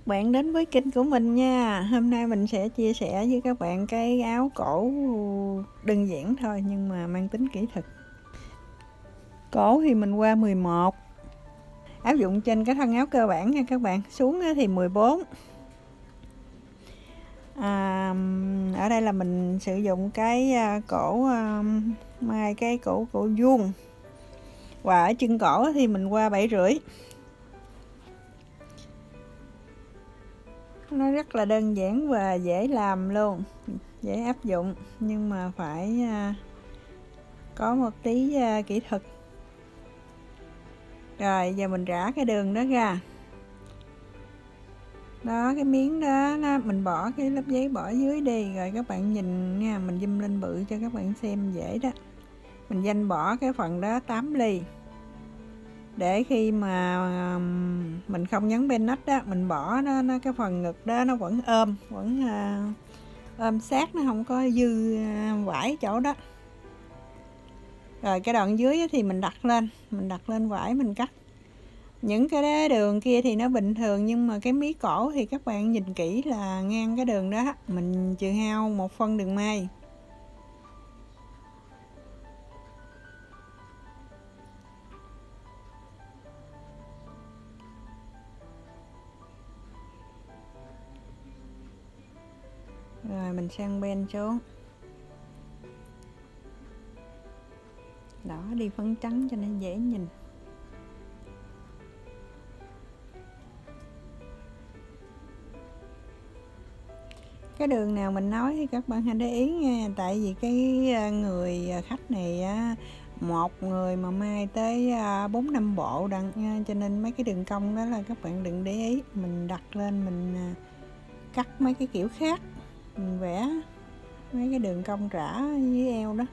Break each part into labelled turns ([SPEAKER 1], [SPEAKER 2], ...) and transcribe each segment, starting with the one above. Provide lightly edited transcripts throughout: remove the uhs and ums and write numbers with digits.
[SPEAKER 1] bạn đến với kênh của mình nha. Hôm nay mình sẽ chia sẻ với các bạn cái áo cổ đơn giản thôi nhưng mà mang tính kỹ thuật. Cổ thì mình qua 11, áp dụng trên cái thân áo cơ bản nha các bạn. Xuống thì 14. Ở đây là mình sử dụng cái cổ mai cái cổ vuông, và ở chân cổ thì mình qua 7,5. Nó rất là đơn giản và dễ làm luôn, dễ áp dụng, nhưng mà phải có một tí kỹ thuật. Rồi giờ mình rã cái đường đó ra. Đó, cái miếng đó mình bỏ cái lớp giấy bỏ dưới đi, rồi các bạn nhìn nha, mình zoom lên bự cho các bạn xem dễ đó. Mình danh bỏ cái phần đó 8 ly, để khi mà mình không nhấn bên nách đó, mình bỏ nó cái phần ngực đó nó vẫn ôm sát, nó không có dư vải chỗ đó. Rồi cái đoạn dưới thì mình đặt lên vải, mình cắt. Những cái đường kia thì nó bình thường, nhưng mà cái mí cổ thì các bạn nhìn kỹ là ngang cái đường đó mình trừ hao 1 phân đường may. Rồi mình sang bên xuống, đỏ đi phấn trắng cho nó dễ nhìn. Cái đường nào mình nói thì các bạn hãy để ý nha, tại vì cái người khách này một người mà may tới 4-5 bộ đặng, cho nên mấy cái đường cong đó là các bạn đừng để ý. Mình đặt lên, mình cắt mấy cái kiểu khác, mình vẽ mấy cái đường cong rã dưới eo đó.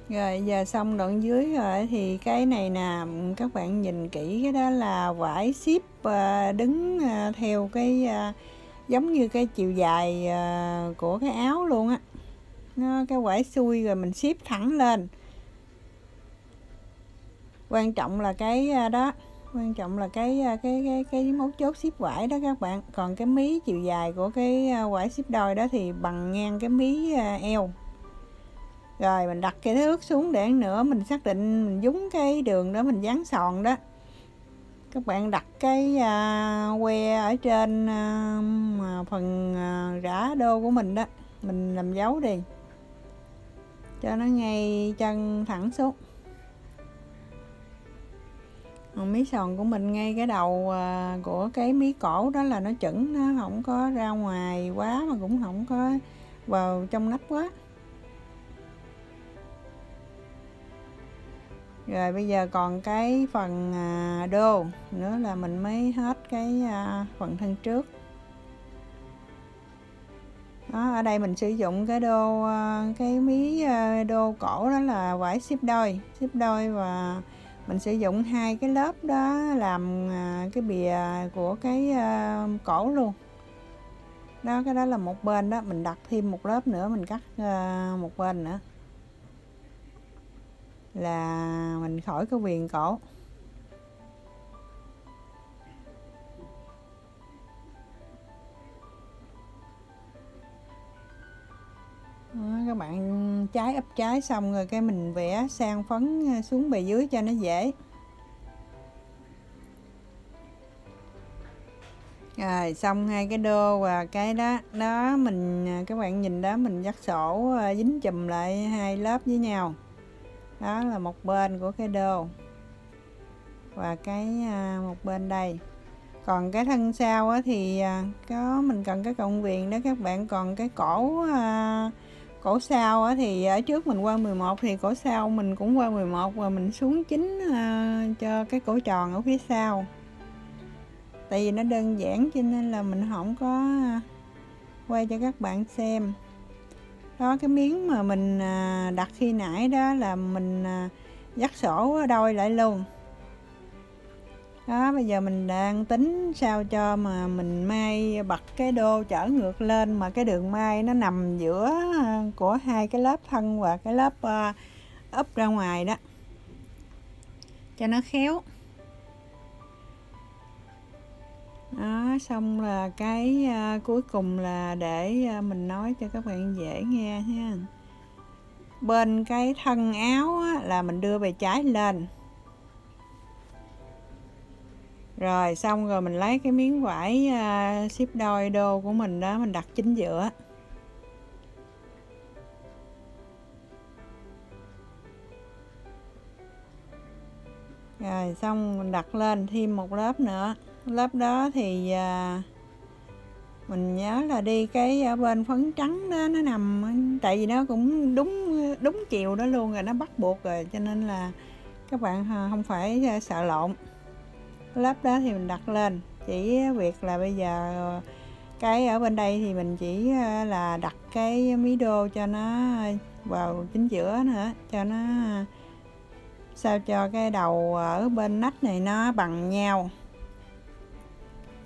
[SPEAKER 1] Rồi giờ xong đoạn dưới rồi thì cái này nè, các bạn nhìn kỹ, cái đó là vải ship đứng theo cái giống như cái chiều dài của cái áo luôn á. Nó cái vải xuôi rồi mình ship thẳng lên. Quan trọng là cái đó, quan trọng là cái mấu chốt ship vải đó các bạn. Còn cái mí chiều dài của cái vải ship đôi đó thì bằng ngang cái mí eo. Rồi mình đặt cái thước xuống để nữa mình xác định, mình dúng cái đường đó mình dán sòn đó. Các bạn đặt cái que ở trên phần rã đô của mình đó, mình làm dấu đi cho nó ngay chân thẳng xuống. Còn mí sòn của mình ngay cái đầu của cái mí cổ đó là nó chuẩn, nó không có ra ngoài quá mà cũng không có vào trong nắp quá. Rồi bây giờ còn cái phần đô nữa là mình mới hết cái phần thân trước. Đó, ở đây mình sử dụng cái đô, cái mí đô cổ đó là vải ship đôi, và mình sử dụng 2 cái lớp đó làm cái bìa của cái cổ luôn. Đó, cái đó là một bên đó, mình đặt thêm một lớp nữa, mình cắt một bên nữa là mình khỏi cái viền cổ. Đó, các bạn trái ấp trái xong rồi cái mình vẽ sang phấn xuống bề dưới cho nó dễ. Rồi xong 2 cái đô và cái đó mình, các bạn nhìn đó, mình dắt sổ dính chùm lại 2 lớp với nhau. Đó là một bên của cái đô và cái một bên đây. Còn cái thân sau thì mình cần cái cọng viền đó các bạn. Còn cái cổ sau thì ở trước mình qua 11 thì cổ sau mình cũng qua 11 và mình xuống 9 cho cái cổ tròn ở phía sau. Tại vì nó đơn giản cho nên là mình không có quay cho các bạn xem. Đó, cái miếng mà mình đặt khi nãy đó là mình dắt sổ đôi lại luôn. Đó, bây giờ mình đang tính sao cho mà mình may bật cái đô trở ngược lên mà cái đường may nó nằm giữa của 2 cái lớp thân và cái lớp úp ra ngoài đó, cho nó khéo. Đó, xong là cái cuối cùng là để mình nói cho các bạn dễ nghe ha. Bên cái thân áo á, là mình đưa bề trái lên. Rồi xong rồi mình lấy cái miếng vải ship đôi đô của mình đó, mình đặt chính giữa. Rồi xong mình đặt lên thêm một lớp nữa. Lớp đó thì mình nhớ là đi cái ở bên phấn trắng đó, nó nằm, tại vì nó cũng đúng chiều đó luôn rồi, nó bắt buộc rồi, cho nên là các bạn không phải sợ lộn. Lớp đó thì mình đặt lên, chỉ việc là bây giờ cái ở bên đây thì mình chỉ là đặt cái mí đô cho nó vào chính giữa nữa, cho nó sao cho cái đầu ở bên nách này nó bằng nhau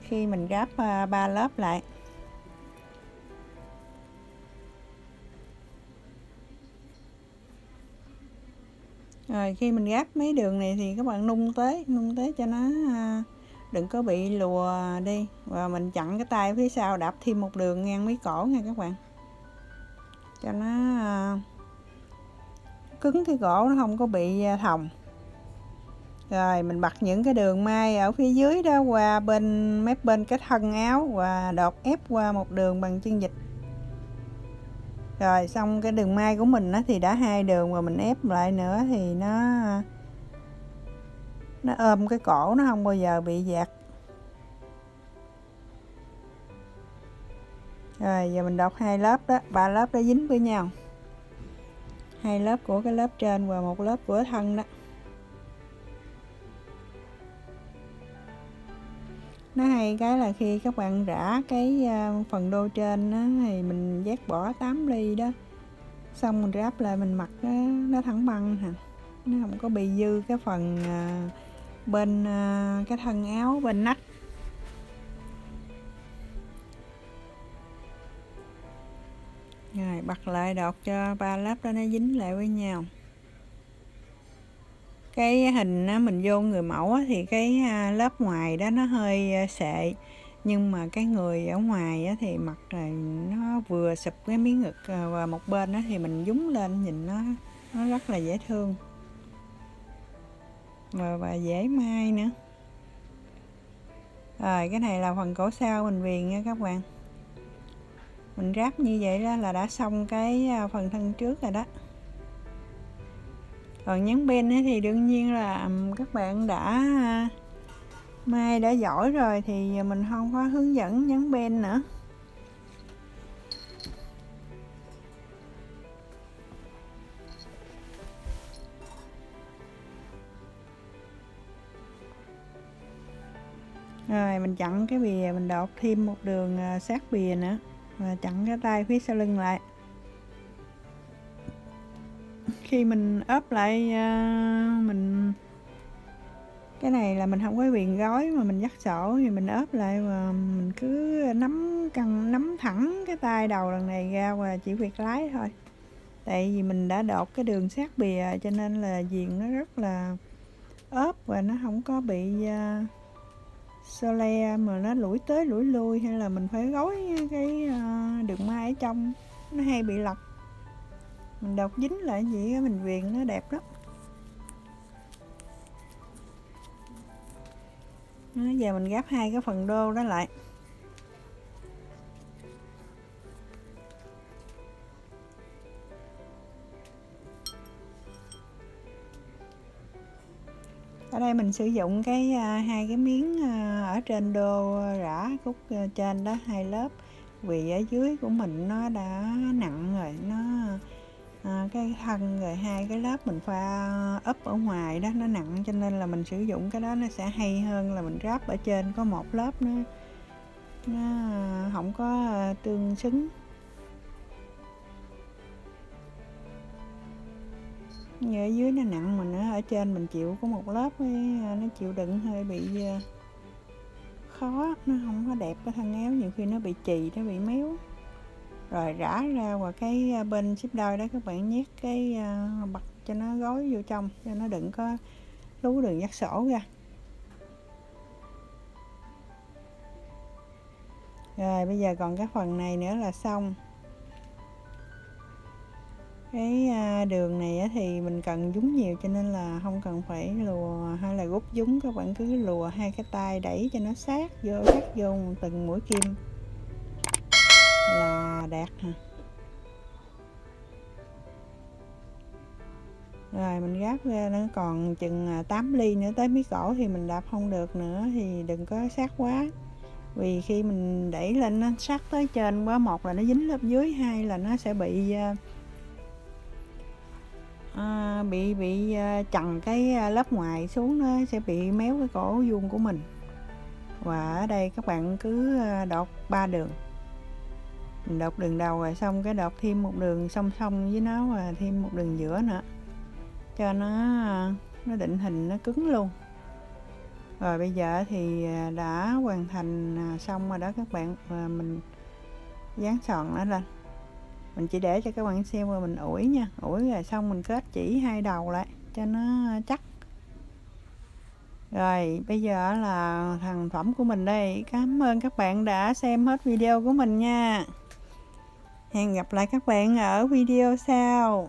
[SPEAKER 1] khi mình gáp 3 lớp lại. Rồi khi mình gáp mấy đường này thì các bạn nung tới cho nó đừng có bị lùa đi, và mình chặn cái tay phía sau, đạp thêm một đường ngang mí cổ nha các bạn, cho nó cứng cái cổ, nó không có bị thòng. Rồi mình bật những cái đường may ở phía dưới đó qua mép bên cái thân áo và đột ép qua một đường bằng chân vịt. Rồi xong cái đường may của mình á, thì đã 2 đường, và mình ép lại nữa thì nó ôm cái cổ, nó không bao giờ bị dạt. Rồi giờ mình đột 2 lớp đó, 3 lớp đó dính với nhau, 2 lớp của cái lớp trên và 1 lớp của thân đó. Nó hay cái là khi các bạn rã cái phần đô trên đó, thì mình vét bỏ 8 ly đó, xong mình ráp lại mình mặc nó thẳng băng hả, nó không có bị dư cái phần bên cái thân áo bên nách. Rồi bật lại đọt cho 3 lớp đó nó dính lại với nhau. Cái hình á, mình vô người mẫu á, thì cái lớp ngoài đó nó hơi sệ, nhưng mà cái người ở ngoài á, thì mặc rồi nó vừa sụp cái miếng ngực, và một bên đó thì mình dúng lên, nhìn nó rất là dễ thương và dễ may nữa. Rồi cái này là phần cổ sau mình viền nha các bạn. Mình ráp như vậy đó là đã xong cái phần thân trước rồi đó. Còn nhắn bên thì đương nhiên là các bạn đã may đã giỏi rồi thì mình không có hướng dẫn nhắn bên nữa. Rồi mình chặn cái bìa, mình đột thêm một đường sát bìa nữa, và chặn cái tay phía sau lưng lại. Khi mình ốp lại mình cái này là mình không có viền gói mà mình dắt sổ, thì mình ốp lại và mình cứ nắm thẳng cái tay đầu lần này ra và chỉ việc lái thôi. Tại vì mình đã đột cái đường sát bìa cho nên là viền nó rất là ốp và nó không có bị xô le mà nó lủi tới lủi lui, hay là mình phải gói cái đường may ở trong, nó hay bị lật. Mình đột dính lại vậy mình viền nó đẹp lắm. Giờ mình gáp 2 cái phần đô đó lại. Ở đây mình sử dụng cái 2 cái miếng ở trên đô rã khúc trên đó 2 lớp, vì ở dưới của mình nó đã nặng rồi, nó cái thân rồi 2 cái lớp mình pha ấp ở ngoài đó nó nặng, cho nên là mình sử dụng cái đó nó sẽ hay hơn là mình ráp ở trên có 1 lớp nó không có tương xứng. Như ở dưới nó nặng, mình ở trên mình chịu có 1 lớp ấy, nó chịu đựng hơi bị khó, nó không có đẹp cái thân áo, nhiều khi nó bị chì, nó bị méo. Rồi rã ra và cái bên ship đôi đó các bạn nhét cái bật cho nó gói vô trong, cho nó đừng có lú đường dắt sổ ra. Rồi bây giờ còn cái phần này nữa là xong. Cái đường này thì mình cần dúng nhiều cho nên là không cần phải lùa hay là rút dúng, các bạn cứ lùa hai cái tay đẩy cho nó sát vô, cắt vô từng mũi kim là đạt ha. Rồi mình gáp ra, nó còn chừng 8 ly nữa tới mí cổ thì mình đạp không được nữa thì đừng có sát quá, vì khi mình đẩy lên nó sát tới trên quá, một là nó dính lớp dưới, hai là nó sẽ bị chằng cái lớp ngoài xuống, nó sẽ bị méo cái cổ vuông của mình. Và ở đây các bạn cứ đọt 3 đường, mình đọt đường đầu rồi xong cái đọt thêm một đường song song với nó và thêm một đường giữa nữa cho nó định hình nó cứng luôn. Rồi bây giờ thì đã hoàn thành xong rồi đó các bạn, và mình dán sòn nó lên. Mình chỉ để cho các bạn xem và mình ủi nha, ủi rồi xong mình kết chỉ hai đầu lại cho nó chắc. Rồi bây giờ là thành phẩm của mình đây. Cảm ơn các bạn đã xem hết video của mình nha. Hẹn gặp lại các bạn ở video sau.